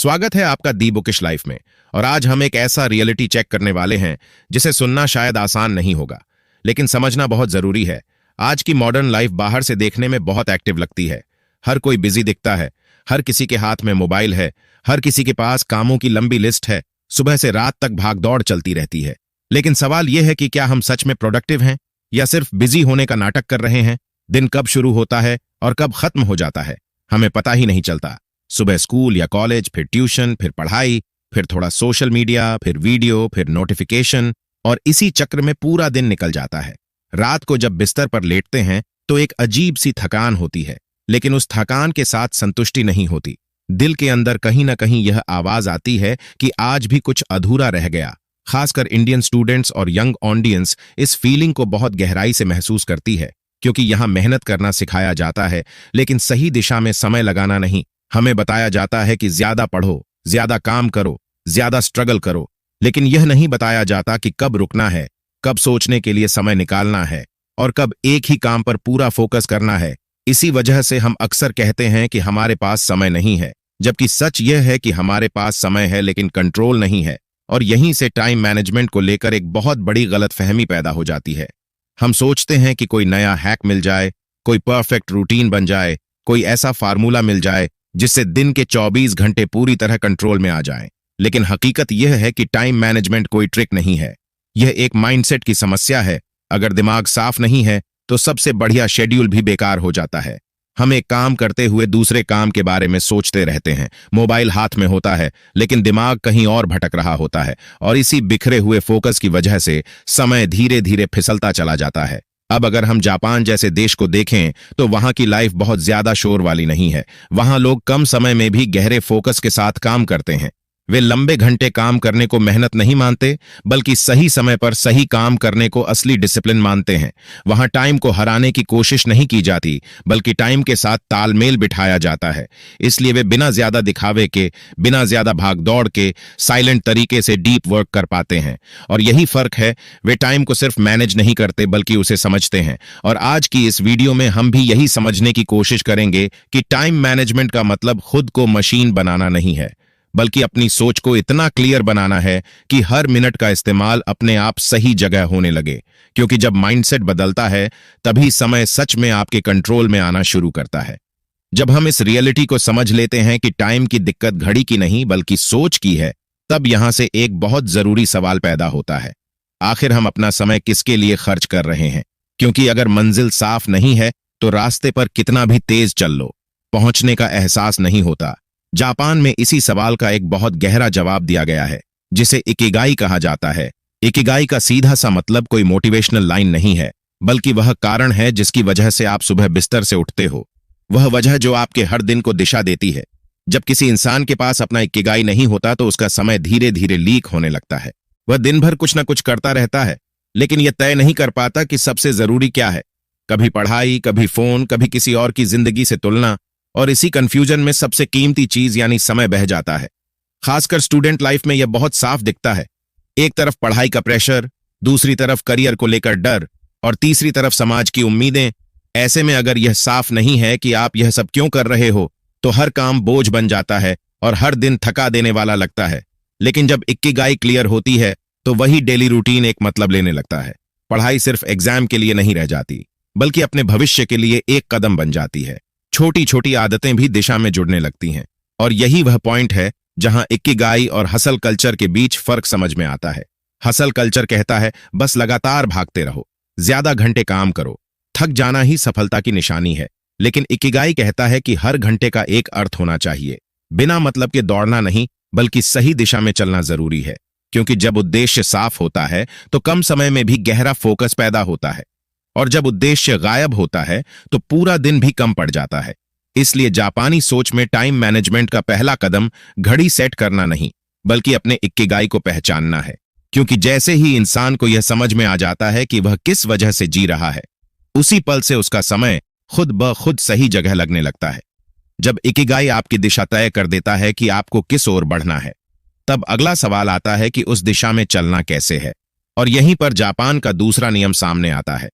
स्वागत है आपका दी बुकिश लाइफ में। और आज हम एक ऐसा रियलिटी चेक करने वाले हैं जिसे सुनना शायद आसान नहीं होगा, लेकिन समझना बहुत जरूरी है। आज की मॉडर्न लाइफ बाहर से देखने में बहुत एक्टिव लगती है। हर कोई बिजी दिखता है, हर किसी के हाथ में मोबाइल है, हर किसी के पास कामों की लंबी लिस्ट है, सुबह से रात तक भागदौड़ चलती रहती है। लेकिन सवाल यह है कि क्या हम सच में प्रोडक्टिव हैं या सिर्फ बिजी होने का नाटक कर रहे हैं। दिन कब शुरू होता है और कब खत्म हो जाता है हमें पता ही नहीं चलता। सुबह स्कूल या कॉलेज, फिर ट्यूशन, फिर पढ़ाई, फिर थोड़ा सोशल मीडिया, फिर वीडियो, फिर नोटिफिकेशन, और इसी चक्र में पूरा दिन निकल जाता है। रात को जब बिस्तर पर लेटते हैं तो एक अजीब सी थकान होती है, लेकिन उस थकान के साथ संतुष्टि नहीं होती। दिल के अंदर कहीं ना कहीं यह आवाज आती है कि आज भी कुछ अधूरा रह गया। खासकर इंडियन स्टूडेंट्स और यंग ऑडियंस इस फीलिंग को बहुत गहराई से महसूस करती है, क्योंकि यहां मेहनत करना सिखाया जाता है, लेकिन सही दिशा में समय लगाना नहीं। हमें बताया जाता है कि ज्यादा पढ़ो, ज्यादा काम करो, ज्यादा स्ट्रगल करो, लेकिन यह नहीं बताया जाता कि कब रुकना है, कब सोचने के लिए समय निकालना है और कब एक ही काम पर पूरा फोकस करना है। इसी वजह से हम अक्सर कहते हैं कि हमारे पास समय नहीं है, जबकि सच यह है कि हमारे पास समय है लेकिन कंट्रोल नहीं है। और यहीं से टाइम मैनेजमेंट को लेकर एक बहुत बड़ी गलतफहमी पैदा हो जाती है। हम सोचते हैं कि कोई नया हैक मिल जाए, कोई परफेक्ट रूटीन बन जाए, कोई ऐसा फार्मूला मिल जाए जिससे दिन के 24 घंटे पूरी तरह कंट्रोल में आ जाएं। लेकिन हकीकत यह है कि टाइम मैनेजमेंट कोई ट्रिक नहीं है, यह एक माइंडसेट की समस्या है। अगर दिमाग साफ नहीं है तो सबसे बढ़िया शेड्यूल भी बेकार हो जाता है। हम एक काम करते हुए दूसरे काम के बारे में सोचते रहते हैं, मोबाइल हाथ में होता है लेकिन दिमाग कहीं और भटक रहा होता है, और इसी बिखरे हुए फोकस की वजह से समय धीरे धीरे फिसलता चला जाता है। अब अगर हम जापान जैसे देश को देखें तो वहां की लाइफ बहुत ज्यादा शोर वाली नहीं है। वहां लोग कम समय में भी गहरे फोकस के साथ काम करते हैं। वे लंबे घंटे काम करने को मेहनत नहीं मानते, बल्कि सही समय पर सही काम करने को असली डिसिप्लिन मानते हैं। वहां टाइम को हराने की कोशिश नहीं की जाती, बल्कि टाइम के साथ तालमेल बिठाया जाता है। इसलिए वे बिना ज्यादा दिखावे के, बिना ज्यादा भागदौड़ के साइलेंट तरीके से डीप वर्क कर पाते हैं। और यही फर्क है, वे टाइम को सिर्फ मैनेज नहीं करते बल्कि उसे समझते हैं। और आज की इस वीडियो में हम भी यही समझने की कोशिश करेंगे कि टाइम मैनेजमेंट का मतलब खुद को मशीन बनाना नहीं है, बल्कि अपनी सोच को इतना क्लियर बनाना है कि हर मिनट का इस्तेमाल अपने आप सही जगह होने लगे। क्योंकि जब माइंडसेट बदलता है तभी समय सच में आपके कंट्रोल में आना शुरू करता है। जब हम इस रियलिटी को समझ लेते हैं कि टाइम की दिक्कत घड़ी की नहीं बल्कि सोच की है, तब यहां से एक बहुत जरूरी सवाल पैदा होता है, आखिर हम अपना समय किसके लिए खर्च कर रहे हैं। क्योंकि अगर मंजिल साफ नहीं है तो रास्ते पर कितना भी तेज चल लो, पहुंचने का एहसास नहीं होता। जापान में इसी सवाल का एक बहुत गहरा जवाब दिया गया है, जिसे इकिगाई कहा जाता है। इकिगाई का सीधा सा मतलब कोई मोटिवेशनल लाइन नहीं है, बल्कि वह कारण है जिसकी वजह से आप सुबह बिस्तर से उठते हो, वह वजह जो आपके हर दिन को दिशा देती है। जब किसी इंसान के पास अपना इकिगाई नहीं होता तो उसका समय धीरे धीरे लीक होने लगता है। वह दिन भर कुछ ना कुछ करता रहता है, लेकिन यह तय नहीं कर पाता कि सबसे जरूरी क्या है। कभी पढ़ाई, कभी फोन, कभी किसी और की जिंदगी से तुलना, और इसी कंफ्यूजन में सबसे कीमती चीज यानी समय बह जाता है। खासकर स्टूडेंट लाइफ में यह बहुत साफ दिखता है। एक तरफ पढ़ाई का प्रेशर, दूसरी तरफ करियर को लेकर डर, और तीसरी तरफ समाज की उम्मीदें। ऐसे में अगर यह साफ नहीं है कि आप यह सब क्यों कर रहे हो, तो हर काम बोझ बन जाता है और हर दिन थका देने वाला लगता है। लेकिन जब इकिगाई क्लियर होती है तो वही डेली रूटीन एक मतलब लेने लगता है। पढ़ाई सिर्फ एग्जाम के लिए नहीं रह जाती, बल्कि अपने भविष्य के लिए एक कदम बन जाती है। छोटी छोटी आदतें भी दिशा में जुड़ने लगती हैं, और यही वह पॉइंट है जहां इकिगाई और हसल कल्चर के बीच फर्क समझ में आता है। हसल कल्चर कहता है बस लगातार भागते रहो, ज्यादा घंटे काम करो, थक जाना ही सफलता की निशानी है। लेकिन इकिगाई कहता है कि हर घंटे का एक अर्थ होना चाहिए, बिना मतलब के दौड़ना नहीं बल्कि सही दिशा में चलना जरूरी है। क्योंकि जब उद्देश्य साफ होता है तो कम समय में भी गहरा फोकस पैदा होता है, और जब उद्देश्य गायब होता है तो पूरा दिन भी कम पड़ जाता है। इसलिए जापानी सोच में टाइम मैनेजमेंट का पहला कदम घड़ी सेट करना नहीं, बल्कि अपने इकिगाई को पहचानना है। क्योंकि जैसे ही इंसान को यह समझ में आ जाता है कि वह किस वजह से जी रहा है, उसी पल से उसका समय खुद ब खुद सही जगह लगने लगता है। जब इकिगाई आपकी दिशा तय कर देता है कि आपको किस ओर बढ़ना है, तब अगला सवाल आता है कि उस दिशा में चलना कैसे है। और यहीं पर जापान का दूसरा नियम सामने आता है,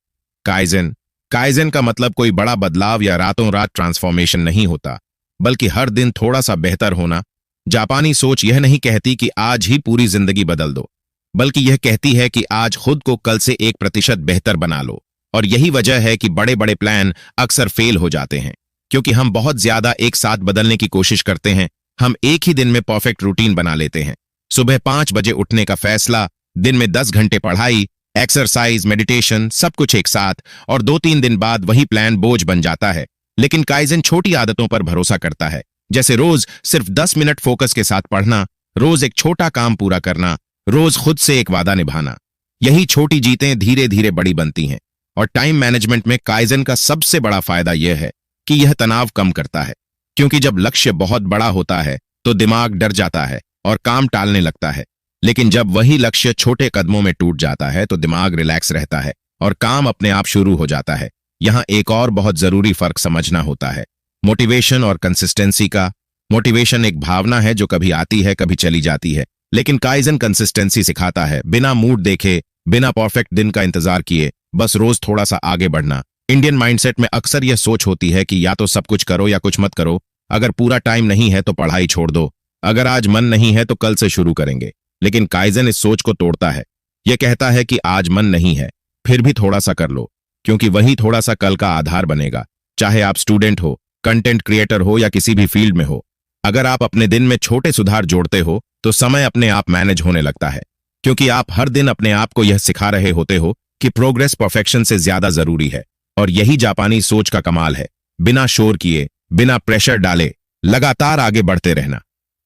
काइजेन। काइजेन का मतलब कोई बड़ा बदलाव या रातों रात ट्रांसफॉर्मेशन नहीं होता, बल्कि हर दिन थोड़ा सा बेहतर होना, जापानी सोच यह नहीं कहती कि आज ही पूरी जिंदगी बदल दो, बल्कि यह कहती है कि आज खुद को कल से 1% बेहतर बना लो। और यही वजह है कि बड़े बड़े प्लान अक्सर फेल हो जाते हैं, क्योंकि हम बहुत ज्यादा एक साथ बदलने की कोशिश करते हैं। हम एक ही दिन में परफेक्ट रूटीन बना लेते हैं। सुबह 5 बजे उठने का फैसला, दिन में 10 घंटे पढ़ाई, एक्सरसाइज, मेडिटेशन, सब कुछ एक साथ, और 2-3 दिन बाद वही प्लान बोझ बन जाता है। लेकिन काइजन छोटी आदतों पर भरोसा करता है, जैसे रोज सिर्फ 10 मिनट फोकस के साथ पढ़ना, रोज एक छोटा काम पूरा करना, रोज खुद से एक वादा निभाना। यही छोटी जीतें धीरे धीरे बड़ी बनती हैं। और टाइम मैनेजमेंट में काइजन का सबसे बड़ा फायदा यह है कि यह तनाव कम करता है, क्योंकि जब लक्ष्य बहुत बड़ा होता है तो दिमाग डर जाता है और काम टालने लगता है। लेकिन जब वही लक्ष्य छोटे कदमों में टूट जाता है तो दिमाग रिलैक्स रहता है और काम अपने आप शुरू हो जाता है। यहाँ एक और बहुत जरूरी फर्क समझना होता है, मोटिवेशन और कंसिस्टेंसी का। मोटिवेशन एक भावना है जो कभी आती है कभी चली जाती है, लेकिन काइजन कंसिस्टेंसी सिखाता है, बिना मूड देखे, बिना परफेक्ट दिन का इंतजार किए, बस रोज थोड़ा सा आगे बढ़ना। इंडियन माइंडसेट में अक्सर यह सोच होती है कि या तो सब कुछ करो या कुछ मत करो। अगर पूरा टाइम नहीं है तो पढ़ाई छोड़ दो, अगर आज मन नहीं है तो कल से शुरू करेंगे। लेकिन काइजन इस सोच को तोड़ता है। यह कहता है कि आज मन नहीं है, फिर भी थोड़ा सा कर लो, क्योंकि वही थोड़ा सा कल का आधार बनेगा। चाहे आप स्टूडेंट हो, कंटेंट क्रिएटर हो या किसी भी फील्ड में हो, अगर आप अपने दिन में छोटे सुधार जोड़ते हो तो समय अपने आप मैनेज होने लगता है, क्योंकि आप हर दिन अपने आप को यह सिखा रहे होते हो कि प्रोग्रेस परफेक्शन से ज्यादा जरूरी है। और यही जापानी सोच का कमाल है, बिना शोर किए, बिना प्रेशर डाले, लगातार आगे बढ़ते रहना।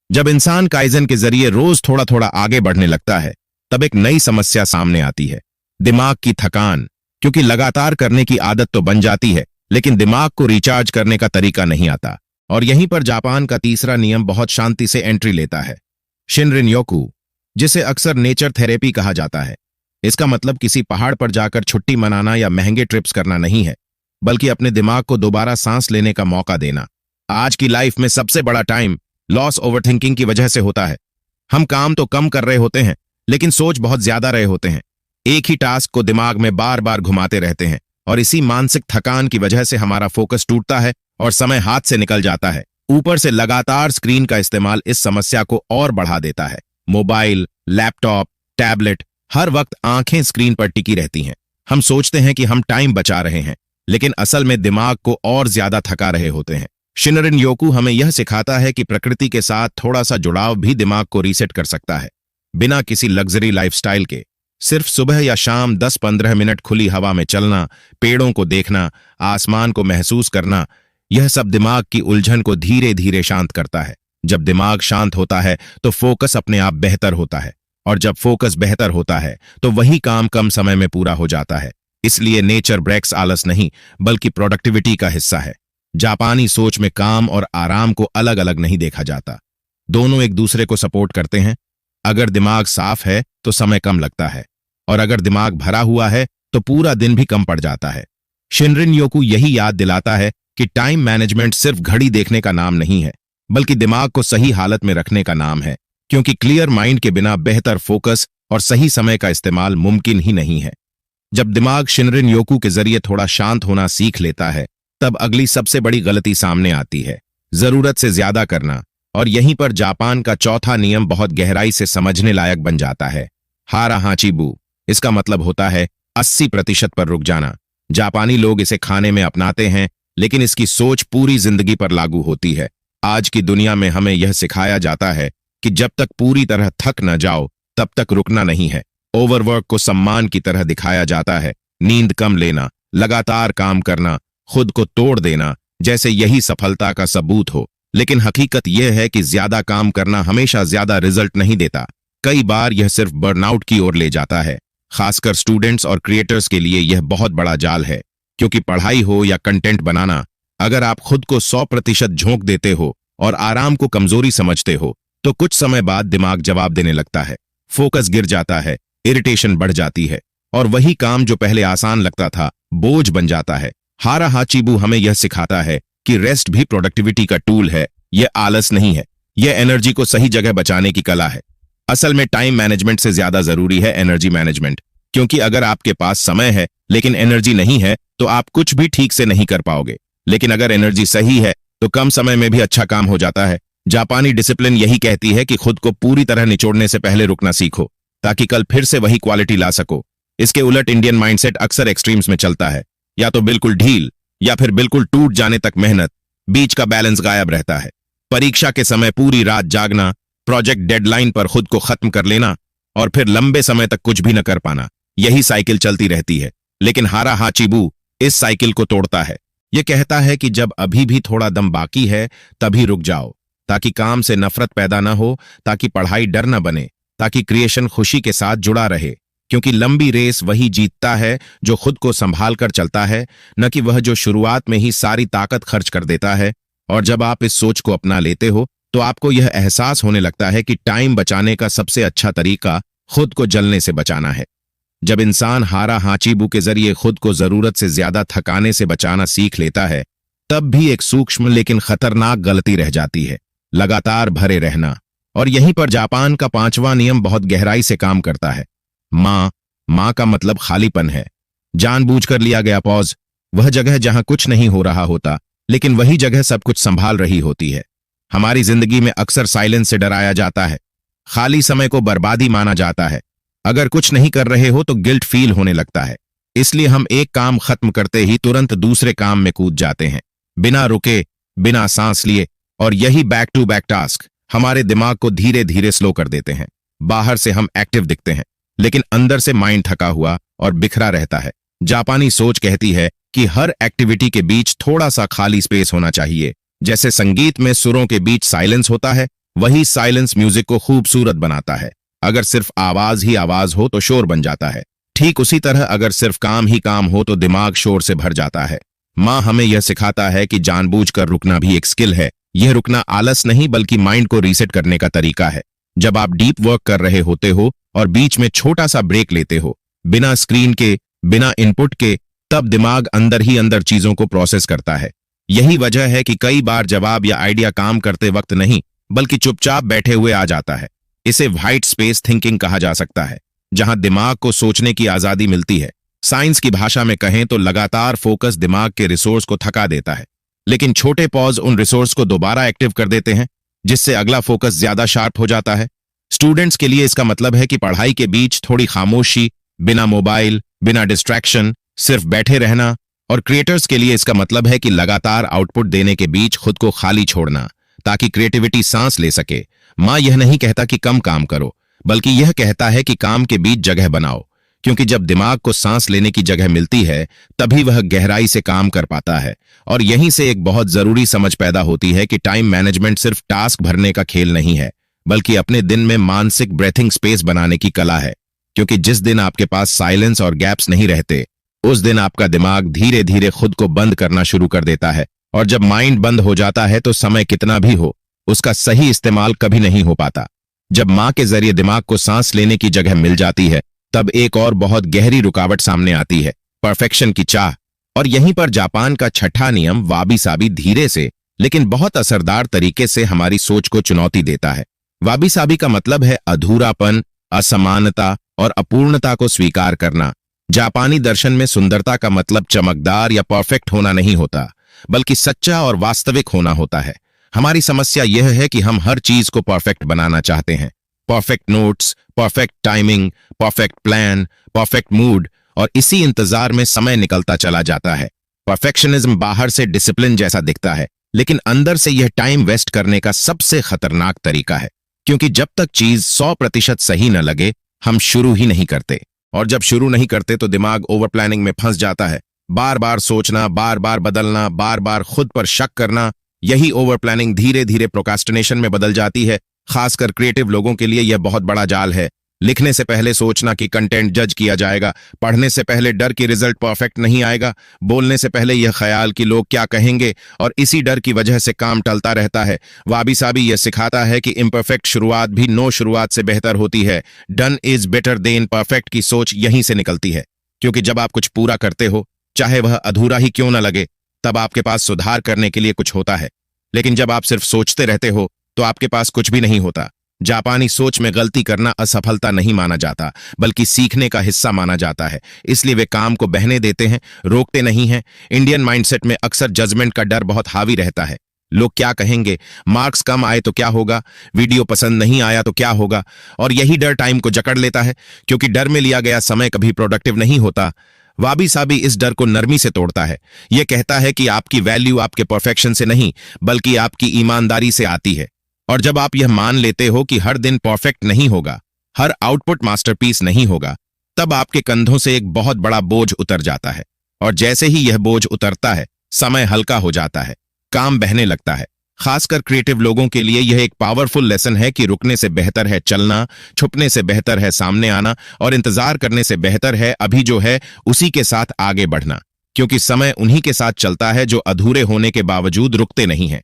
जब इंसान काइजन के जरिए रोज थोड़ा थोड़ा आगे बढ़ने लगता है, तब एक नई समस्या सामने आती है, दिमाग की थकान। क्योंकि लगातार करने की आदत तो बन जाती है, लेकिन दिमाग को रिचार्ज करने का तरीका नहीं आता। और यहीं पर जापान का तीसरा नियम बहुत शांति से एंट्री लेता है, शिनरिन योकू, जिसे अक्सर नेचर थेरेपी कहा जाता है। इसका मतलब किसी पहाड़ पर जाकर छुट्टी मनाना या महंगे ट्रिप्स करना नहीं है, बल्कि अपने दिमाग को दोबारा सांस लेने का मौका देना। आज की लाइफ में सबसे बड़ा टाइम लॉस ओवरथिंकिंग की वजह से होता है। हम काम तो कम कर रहे होते हैं, लेकिन सोच बहुत ज्यादा रहे होते हैं। एक ही टास्क को दिमाग में बार बार घुमाते रहते हैं, और इसी मानसिक थकान की वजह से हमारा फोकस टूटता है और समय हाथ से निकल जाता है। ऊपर से लगातार स्क्रीन का इस्तेमाल इस समस्या को और बढ़ा देता है। मोबाइल, लैपटॉप, टैबलेट, हर वक्त आंखें स्क्रीन पर टिकी रहती हैं। हम सोचते हैं कि हम टाइम बचा रहे हैं, लेकिन असल में दिमाग को और ज्यादा थका रहे होते हैं। शिनरिन योकू हमें यह सिखाता है कि प्रकृति के साथ थोड़ा सा जुड़ाव भी दिमाग को रीसेट कर सकता है, बिना किसी लग्जरी लाइफस्टाइल के। सिर्फ सुबह या शाम 10-15 मिनट खुली हवा में चलना, पेड़ों को देखना, आसमान को महसूस करना, यह सब दिमाग की उलझन को धीरे धीरे शांत करता है। जब दिमाग शांत होता है तो फोकस अपने आप बेहतर होता है, और जब फोकस बेहतर होता है तो वही काम कम समय में पूरा हो जाता है। इसलिए नेचर ब्रेक्स आलस नहीं, बल्कि प्रोडक्टिविटी का हिस्सा है। जापानी सोच में काम और आराम को अलग अलग नहीं देखा जाता, दोनों एक दूसरे को सपोर्ट करते हैं। अगर दिमाग साफ है तो समय कम लगता है, और अगर दिमाग भरा हुआ है तो पूरा दिन भी कम पड़ जाता है। शिनरिन योकू यही याद दिलाता है कि टाइम मैनेजमेंट सिर्फ घड़ी देखने का नाम नहीं है, बल्कि दिमाग को सही हालत में रखने का नाम है, क्योंकि क्लियर माइंड के बिना बेहतर फोकस और सही समय का इस्तेमाल मुमकिन ही नहीं है। जब दिमाग शिनरिन योकू के जरिए थोड़ा शांत होना सीख लेता है, तब अगली सबसे बड़ी गलती सामने आती है, जरूरत से ज्यादा करना। और यहीं पर जापान का चौथा नियम बहुत गहराई से समझने लायक बन जाता है, हारा हाचीबू। इसका मतलब होता है 80% पर रुक जाना। जापानी लोग इसे खाने में अपनाते हैं, लेकिन इसकी सोच पूरी जिंदगी पर लागू होती है। आज की दुनिया में हमें यह सिखाया जाता है कि जब तक पूरी तरह थक न जाओ तब तक रुकना नहीं है। ओवरवर्क को सम्मान की तरह दिखाया जाता है, नींद कम लेना, लगातार काम करना, खुद को तोड़ देना, जैसे यही सफलता का सबूत हो। लेकिन हकीकत यह है कि ज्यादा काम करना हमेशा ज्यादा रिजल्ट नहीं देता। कई बार यह सिर्फ बर्नआउट की ओर ले जाता है। खासकर स्टूडेंट्स और क्रिएटर्स के लिए यह बहुत बड़ा जाल है, क्योंकि पढ़ाई हो या कंटेंट बनाना, अगर आप खुद को 100% झोंक देते हो और आराम को कमजोरी समझते हो, तो कुछ समय बाद दिमाग जवाब देने लगता है, फोकस गिर जाता है, इरिटेशन बढ़ जाती है, और वही काम जो पहले आसान लगता था बोझ बन जाता है। हारा हाचीबू हमें यह सिखाता है कि रेस्ट भी प्रोडक्टिविटी का टूल है, यह आलस नहीं है, यह एनर्जी को सही जगह बचाने की कला है। असल में टाइम मैनेजमेंट से ज्यादा जरूरी है एनर्जी मैनेजमेंट, क्योंकि अगर आपके पास समय है लेकिन एनर्जी नहीं है तो आप कुछ भी ठीक से नहीं कर पाओगे। लेकिन अगर एनर्जी सही है तो कम समय में भी अच्छा काम हो जाता है। जापानी डिसिप्लिन यही कहती है कि खुद को पूरी तरह निचोड़ने से पहले रुकना सीखो, ताकि कल फिर से वही क्वालिटी ला सको। इसके उलट इंडियन माइंडसेट अक्सर एक्सट्रीम्स में चलता है, या तो बिल्कुल ढील या फिर बिल्कुल टूट जाने तक मेहनत। बीच का बैलेंस गायब रहता है। परीक्षा के समय पूरी रात जागना, प्रोजेक्ट डेडलाइन पर खुद को खत्म कर लेना और फिर लंबे समय तक कुछ भी न कर पाना, यही साइकिल चलती रहती है। लेकिन हारा हाचीबू इस साइकिल को तोड़ता है। यह कहता है कि जब अभी भी थोड़ा दम बाकी है तभी रुक जाओ, ताकि काम से नफरत पैदा ना हो, ताकि पढ़ाई डर न बने, ताकि क्रिएशन खुशी के साथ जुड़ा रहे। क्योंकि लंबी रेस वही जीतता है जो खुद को संभाल कर चलता है, न कि वह जो शुरुआत में ही सारी ताकत खर्च कर देता है। और जब आप इस सोच को अपना लेते हो तो आपको यह एहसास होने लगता है कि टाइम बचाने का सबसे अच्छा तरीका खुद को जलने से बचाना है। जब इंसान हारा हाचीबू के जरिए खुद को जरूरत से ज्यादा थकाने से बचाना सीख लेता है, तब भी एक सूक्ष्म लेकिन खतरनाक गलती रह जाती है: लगातार भरे रहना। और यहीं पर जापान का 5वां नियम बहुत गहराई से काम करता है। मां का मतलब खालीपन है। जानबूझकर लिया गया पॉज, वह जगह जहां कुछ नहीं हो रहा होता, लेकिन वही जगह सब कुछ संभाल रही होती है। हमारी जिंदगी में अक्सर साइलेंस से डराया जाता है। खाली समय को बर्बादी माना जाता है। अगर कुछ नहीं कर रहे हो तो गिल्ट फील होने लगता है। इसलिए हम एक काम खत्म करते ही तुरंत दूसरे काम में कूद जाते हैं, बिना रुके, बिना सांस लिए। और यही बैक टू बैक टास्क हमारे दिमाग को धीरे धीरे स्लो कर देते हैं। बाहर से हम एक्टिव दिखते हैं, लेकिन अंदर से माइंड थका हुआ और बिखरा रहता है। जापानी सोच कहती है कि हर एक्टिविटी के बीच थोड़ा सा खाली स्पेस होना चाहिए। जैसे संगीत में सुरों के बीच साइलेंस होता है, वही साइलेंस म्यूजिक को खूबसूरत बनाता है। अगर सिर्फ आवाज ही आवाज हो तो शोर बन जाता है। ठीक उसी तरह अगर सिर्फ काम ही काम हो तो दिमाग शोर से भर जाता है। माँ हमें यह सिखाता है कि जानबूझकर रुकना भी एक स्किल है। यह रुकना आलस नहीं बल्कि माइंड को रीसेट करने का तरीका है। जब आप डीप वर्क कर रहे होते हो और बीच में छोटा सा ब्रेक लेते हो, बिना स्क्रीन के, बिना इनपुट के, तब दिमाग अंदर ही अंदर चीजों को प्रोसेस करता है। यही वजह है कि कई बार जवाब या आइडिया काम करते वक्त नहीं बल्कि चुपचाप बैठे हुए आ जाता है। इसे व्हाइट स्पेस थिंकिंग कहा जा सकता है, जहां दिमाग को सोचने की आजादी मिलती है। साइंस की भाषा में कहें तो लगातार फोकस दिमाग के रिसोर्स को थका देता है, लेकिन छोटे पॉज उन रिसोर्स को दोबारा एक्टिव कर देते हैं, जिससे अगला फोकस ज्यादा शार्प हो जाता है। स्टूडेंट्स के लिए इसका मतलब है कि पढ़ाई के बीच थोड़ी खामोशी, बिना मोबाइल, बिना डिस्ट्रैक्शन, सिर्फ बैठे रहना। और क्रिएटर्स के लिए इसका मतलब है कि लगातार आउटपुट देने के बीच खुद को खाली छोड़ना, ताकि क्रिएटिविटी सांस ले सके। माँ यह नहीं कहता कि कम काम करो, बल्कि यह कहता है कि काम के बीच जगह बनाओ, क्योंकि जब दिमाग को सांस लेने की जगह मिलती है तभी वह गहराई से काम कर पाता है। और यहीं से एक बहुत जरूरी समझ पैदा होती है कि टाइम मैनेजमेंट सिर्फ टास्क भरने का खेल नहीं है, बल्कि अपने दिन में मानसिक ब्रेथिंग स्पेस बनाने की कला है। क्योंकि जिस दिन आपके पास साइलेंस और गैप्स नहीं रहते, उस दिन आपका दिमाग धीरे धीरे खुद को बंद करना शुरू कर देता है। और जब माइंड बंद हो जाता है तो समय कितना भी हो, उसका सही इस्तेमाल कभी नहीं हो पाता। जब माँ के जरिए दिमाग को सांस लेने की जगह मिल जाती है, तब एक और बहुत गहरी रुकावट सामने आती है: परफेक्शन की चाह। और यहीं पर जापान का 6ठा नियम वाबी साबी धीरे से लेकिन बहुत असरदार तरीके से हमारी सोच को चुनौती देता है। वाबी साबी का मतलब है अधूरापन, असमानता और अपूर्णता को स्वीकार करना। जापानी दर्शन में सुंदरता का मतलब चमकदार या परफेक्ट होना नहीं होता, बल्कि सच्चा और वास्तविक होना होता है। हमारी समस्या यह है कि हम हर चीज को परफेक्ट बनाना चाहते हैं। Perfect notes, perfect timing, perfect plan, perfect mood, और इसी इंतजार में समय निकलता चला जाता है। परफेक्शनिज्म बाहर से डिसिप्लिन जैसा दिखता है, लेकिन अंदर से यह टाइम वेस्ट करने का सबसे खतरनाक तरीका है। क्योंकि जब तक चीज 100% सही न लगे, हम शुरू ही नहीं करते। और जब शुरू नहीं करते तो दिमाग ओवर प्लानिंग में फंस जाता है। बार बार सोचना, बार बार बदलना, बार बार खुद पर शक करना, यही ओवर प्लानिंग धीरे धीरे प्रोक्रास्टिनेशन में बदल जाती है। खासकर क्रिएटिव लोगों के लिए यह बहुत बड़ा जाल है। लिखने से पहले सोचना कि कंटेंट जज किया जाएगा, पढ़ने से पहले डर कि रिजल्ट परफेक्ट नहीं आएगा, बोलने से पहले यह ख्याल कि लोग क्या कहेंगे, और इसी डर की वजह से काम टलता रहता है। वाबी साबी यह सिखाता है कि इम्परफेक्ट शुरुआत भी नो शुरुआत से बेहतर होती है। Done is better than perfect की सोच यहीं से निकलती है। क्योंकि जब आप कुछ पूरा करते हो, चाहे वह अधूरा ही क्यों न लगे, तब आपके पास सुधार करने के लिए कुछ होता है। लेकिन जब आप सिर्फ सोचते रहते हो तो आपके पास कुछ भी नहीं होता। जापानी सोच में गलती करना असफलता नहीं माना जाता, बल्कि सीखने का हिस्सा माना जाता है। इसलिए वे काम को बहने देते हैं, रोकते नहीं हैं। इंडियन माइंडसेट में अक्सर जजमेंट का डर बहुत हावी रहता है, लोग क्या कहेंगे, मार्क्स कम आए तो क्या होगा, वीडियो पसंद नहीं आया तो क्या होगा। और यही डर टाइम को जकड़ लेता है, क्योंकि डर में लिया गया समय कभी प्रोडक्टिव नहीं होता। वाबी साबी इस डर को नरमी से तोड़ता है। यह कहता है कि आपकी वैल्यू आपके परफेक्शन से नहीं बल्कि आपकी ईमानदारी से आती है। और जब आप यह मान लेते हो कि हर दिन परफेक्ट नहीं होगा, हर आउटपुट मास्टरपीस नहीं होगा, तब आपके कंधों से एक बहुत बड़ा बोझ उतर जाता है। और जैसे ही यह बोझ उतरता है, समय हल्का हो जाता है, काम बहने लगता है। खासकर क्रिएटिव लोगों के लिए यह एक पावरफुल लेसन है कि रुकने से बेहतर है चलना, छुपने से बेहतर है सामने आना, और इंतजार करने से बेहतर है अभी जो है उसी के साथ आगे बढ़ना। क्योंकि समय उन्हीं के साथ चलता है जो अधूरे होने के बावजूद रुकते नहीं हैं।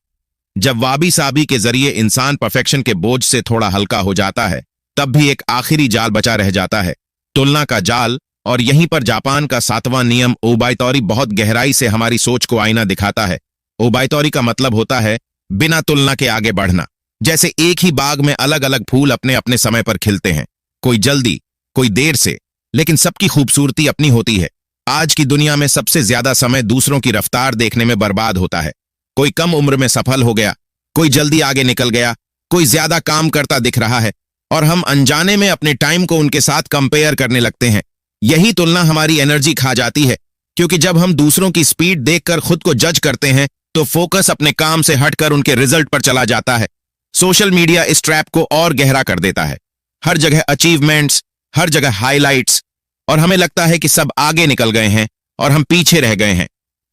जब वाबी साबी के जरिए इंसान परफेक्शन के बोझ से थोड़ा हल्का हो जाता है, तब भी एक आखिरी जाल बचा रह जाता है, तुलना का जाल। और यहीं पर जापान का 7वां नियम ओबाइतौरी बहुत गहराई से हमारी सोच को आईना दिखाता है। ओबाइतौरी का मतलब होता है बिना तुलना के आगे बढ़ना। जैसे एक ही बाग में अलग अलग फूल अपने अपने समय पर खिलते हैं, कोई जल्दी, कोई देर से, लेकिन सबकी खूबसूरती अपनी होती है। आज की दुनिया में सबसे ज्यादा समय दूसरों की रफ्तार देखने में बर्बाद होता है। कोई कम उम्र में सफल हो गया, कोई जल्दी आगे निकल गया, कोई ज्यादा काम करता दिख रहा है, और हम अनजाने में अपने टाइम को उनके साथ कंपेयर करने लगते हैं। यही तुलना हमारी एनर्जी खा जाती है, क्योंकि जब हम दूसरों की स्पीड देखकर खुद को जज करते हैं तो फोकस अपने काम से हटकर उनके रिजल्ट पर चला जाता है। सोशल मीडिया इस ट्रैप को और गहरा कर देता है। हर जगह अचीवमेंट्स, हर जगह हाइलाइट्स, और हमें लगता है कि सब आगे निकल गए हैं और हम पीछे रह गए हैं।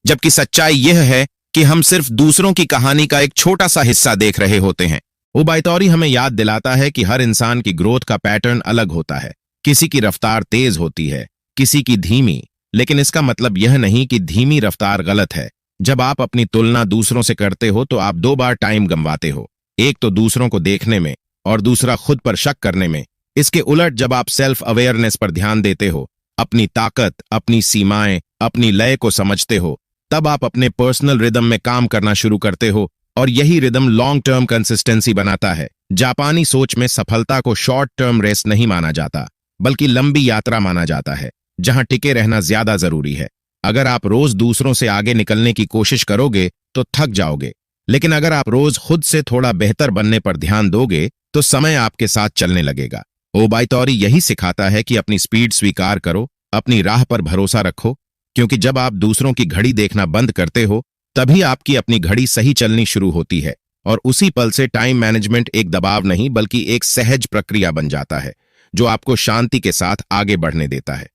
जबकि सच्चाई यह है कि हम सिर्फ दूसरों की कहानी का एक छोटा सा हिस्सा देख रहे होते हैं। ओबाइतौरी हमें याद दिलाता है कि हर इंसान की ग्रोथ का पैटर्न अलग होता है। किसी की रफ्तार तेज होती है, किसी की धीमी, लेकिन इसका मतलब यह नहीं कि धीमी रफ्तार गलत है। जब आप अपनी तुलना दूसरों से करते हो तो आप 2 बार टाइम गंवाते हो, एक तो दूसरों को देखने में और दूसरा खुद पर शक करने में। इसके उलट जब आप सेल्फ अवेयरनेस पर ध्यान देते हो, अपनी ताकत, अपनी सीमाएं, अपनी लय को समझते हो, तब आप अपने पर्सनल रिदम में काम करना शुरू करते हो, और यही रिदम लॉन्ग टर्म कंसिस्टेंसी बनाता है। जापानी सोच में सफलता को शॉर्ट टर्म रेस नहीं माना जाता, बल्कि लंबी यात्रा माना जाता है, जहां टिके रहना ज्यादा जरूरी है। अगर आप रोज दूसरों से आगे निकलने की कोशिश करोगे तो थक जाओगे, लेकिन अगर आप रोज खुद से थोड़ा बेहतर बनने पर ध्यान दोगे तो समय आपके साथ चलने लगेगा। ओबाइतौरी यही सिखाता है कि अपनी स्पीड स्वीकार करो, अपनी राह पर भरोसा रखो, क्योंकि जब आप दूसरों की घड़ी देखना बंद करते हो, तभी आपकी अपनी घड़ी सही चलनी शुरू होती है। और उसी पल से टाइम मैनेजमेंट एक दबाव नहीं बल्कि एक सहज प्रक्रिया बन जाता है, जो आपको शांति के साथ आगे बढ़ने देता है।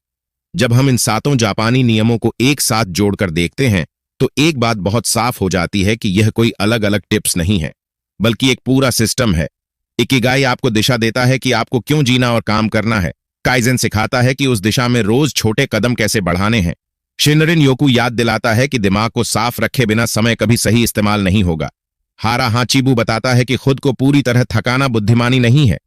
जब हम इन 7 जापानी नियमों को एक साथ जोड़कर देखते हैं तो एक बात बहुत साफ हो जाती है कि यह कोई अलग अलग टिप्स नहीं है, बल्कि एक पूरा सिस्टम है। इकिगाई आपको दिशा देता है कि आपको क्यों जीना और काम करना है। काइजन सिखाता है कि उस दिशा में रोज छोटे कदम कैसे बढ़ाने हैं। शिनरिन योकू याद दिलाता है कि दिमाग को साफ रखे बिना समय कभी सही इस्तेमाल नहीं होगा। हारा हाचीबू बताता है कि खुद को पूरी तरह थकाना बुद्धिमानी नहीं है।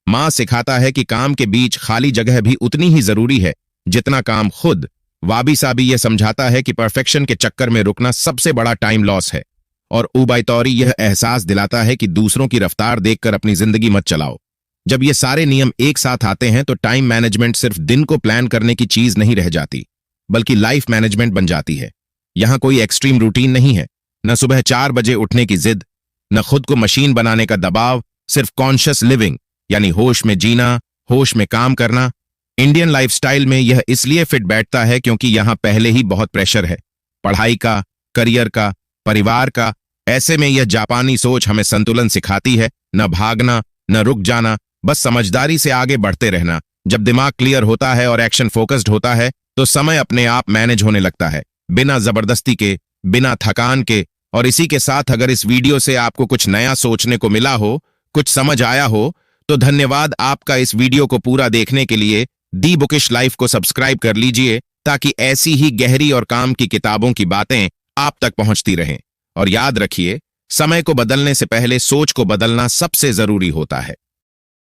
मां सिखाता है कि काम के बीच खाली जगह भी उतनी ही जरूरी है जितना काम खुद। वाबी साबी यह समझाता है कि परफेक्शन के चक्कर में रुकना सबसे बड़ा टाइम लॉस है। और ओबाइतौरी यह एहसास दिलाता है कि दूसरों की रफ्तार देखकर अपनी जिंदगी मत चलाओ। जब ये सारे नियम एक साथ आते हैं तो टाइम मैनेजमेंट सिर्फ दिन को प्लान करने की चीज नहीं रह जाती, बल्कि लाइफ मैनेजमेंट बन जाती है। यहां कोई एक्सट्रीम रूटीन नहीं है, न सुबह 4 बजे उठने की जिद, न खुद को मशीन बनाने का दबाव, सिर्फ कॉन्शियस लिविंग, यानी होश में जीना, होश में काम करना। इंडियन लाइफस्टाइल में यह इसलिए फिट बैठता है क्योंकि यहां पहले ही बहुत प्रेशर है, पढ़ाई का, करियर का, परिवार का। ऐसे में यह जापानी सोच हमें संतुलन सिखाती है, न भागना, न रुक जाना, बस समझदारी से आगे बढ़ते रहना। जब दिमाग क्लियर होता है और एक्शन फोकस्ड होता है तो समय अपने आप मैनेज होने लगता है, बिना जबरदस्ती के, बिना थकान के। और इसी के साथ अगर इस वीडियो से आपको कुछ नया सोचने को मिला हो, कुछ समझ आया हो, तो धन्यवाद आपका। इस वीडियो को पूरा देखने के लिए दी बुकिश लाइफ को सब्सक्राइब कर लीजिए, ताकि ऐसी ही गहरी और काम की किताबों की बातें आप तक पहुंचती रहें। और याद रखिए, समय को बदलने से पहले सोच को बदलना सबसे जरूरी होता है।